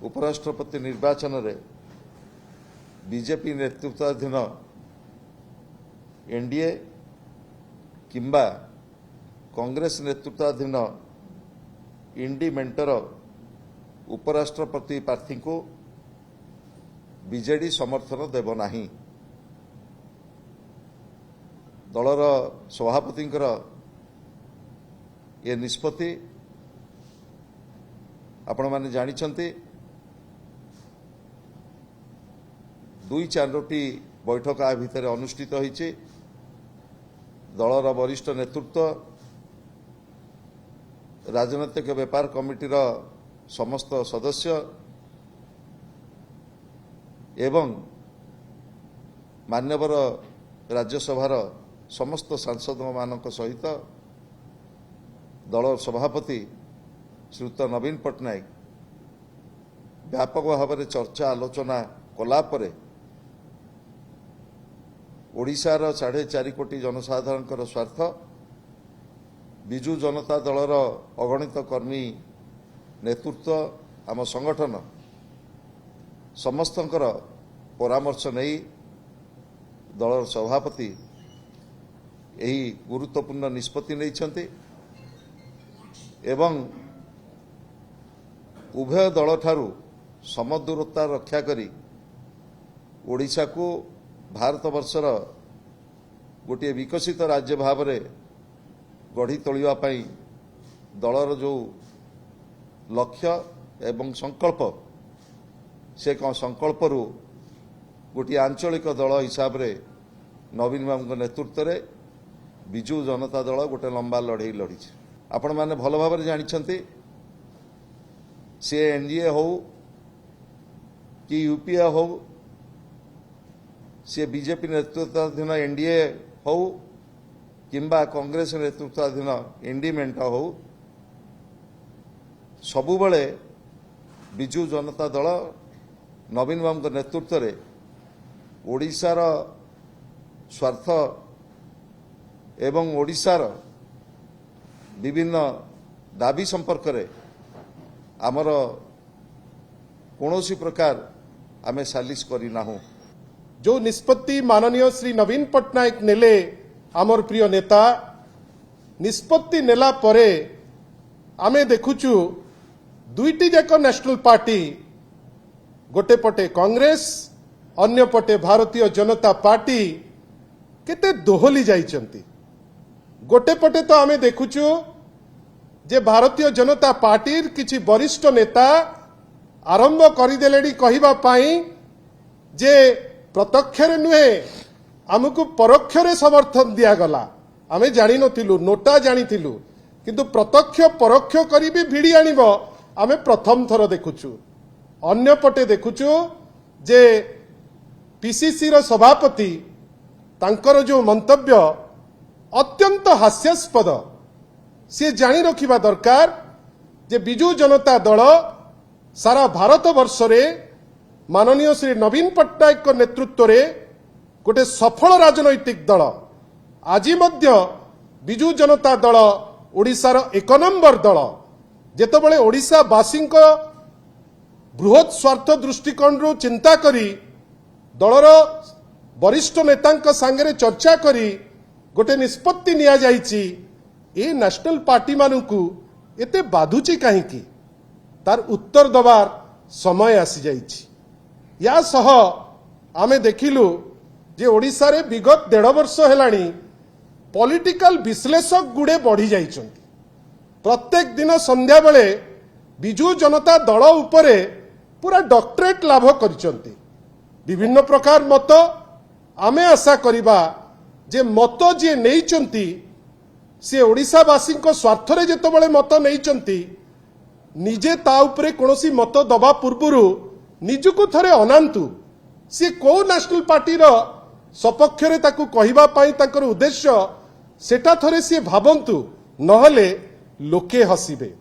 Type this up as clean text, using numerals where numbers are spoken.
उपराष्ट्रपति निर्वाचन रे बीजेपी नेतृत्वाधीन एनडीए किंबा कांग्रेस नेतृत्वाधीन इंडी मेंटर उपराष्ट्रपति प्रार्थी को बीजेडी समर्थन देव नाही। दलर सभापति ये निष्पत्ति आपण माने जानिछंती। 2-4टी बैठक आ भितर अनुष्ठित होईछि। दलर वरिष्ठ नेतृत्व राजनैतिक व्यापार कमिटीर समस्त सदस्य एवं मान्यवर राज्यसभार समस्त सांसद मानक सहित दल सभापति श्रीयुत नवीन पट्टनायक व्यापक भाव में चर्चा आलोचना कलापर ओडिशार 4.5 कोटी जनसाधारण स्वार्थ बिजु जनता दलर अगणित कर्मी नेतृत्व आम संगठन समस्तंकर परामर्श नहीं दलर सभापति यही गुरुत्वपूर्ण निष्पत्ति नहीं एवं उभय दल ठारू समदूरता रक्षा करी ओडिशा को भारत वर्षर गोटे विकसित राज्य भाव में गढ़ी तोलिबा पई दलर जो लक्ष्य एवं संकल्प से संकल्प रु गोटे आंचलिक दल हिसाब रे नवीन बाबू नेतृत्व रे बिजु जनता दल गोटे लंबा लड़ई लड़ी। आपण माने भल भाव में जानिछंती सी एनडीए हो कि यूपीए हो सी बीजेपी नेतृत्वाधीन एनडीए हो किंबा कांग्रेस नेतृत्वाधीन एनडी मेंट हो सबुबले बिजु जनता दल नवीन बाबू नेतृत्व रे ओडिशार स्वार्थ एवं ओडिशार विभिन्न दाबी संपर्क रे आमर कौनसी प्रकार आमे सालिश करी नाहु। जो निष्पत्ति माननीय श्री नवीन पट्टनायक नेले आमर प्रिय नेता निष्पत्ति नेला परे आमे देखुचु दुईटी जाक नेशनल पार्टी गोटे पटे कांग्रेस अन्य पटे भारतीय जनता पार्टी केते दोहली जाइचंती। गोटे पटे तो आमे देखुचु जे भारतीय जनता पार्टी किछि वरिष्ठ नेता आरंभ करदेले कहिबा पाई जे प्रत्यक्ष नुहे आमको परोक्ष समर्थन दिगला आमे जानी नथिलु नोटा जानिथिलु किंतु प्रत्यक्ष परोक्ष करी भी भिड़ी आनिब आमे प्रथम थर देखुचु। अन्य पटे देखुचु जे पीसीसी रो सभापति तांकर जो मंतव्य अत्यंत हास्यास्पद सी जानी रखिबा दरकार जे बिजु जनता दल सारा भारत वर्ष रे माननीय श्री नवीन पट्टनायक नेतृत्व रे गोटे सफल राजनैतिक दल आज मध्य बिजु जनता दल ओडिशार 1 नंबर दल जेतेबेले ओडिशावासी बृहत स्वार्थ दृष्टिकोण रु चिंता करी दलर वरिष्ठ नेता सांगे चर्चा करी गोटे निष्पत्ति निया जाइछि ए नेशनल पार्टी मानकू एते बाधुची काहीकि तार उत्तर दबार समय आसी जाइछि। या सह आमे देखिलु जे ओडिशा रे विगत 1.5 वर्ष हेलानी पॉलिटिकल विश्लेषक गुडे बढ़ी जाइछंती। प्रत्येक दिन संध्या बेले बिजु जनता दल उपरे पूरा डॉक्टरेट लाभ करिसंती। विभिन्न प्रकार मत आमे आशा करिबा जे मत जे नैचंती से ओडिशावासी स्वार्थ रे जेतेबेले मत नैचंती निजे ता उपरे कोनोसी मत दबा पूर्वरु निजुको थरे अनांतु से को नेशनल पार्टी रो सपक्ष रे ताकू कहिबा पाई ताकर उद्देश्य सेटा थरे से भाबंतु नहले लोके हसिबे।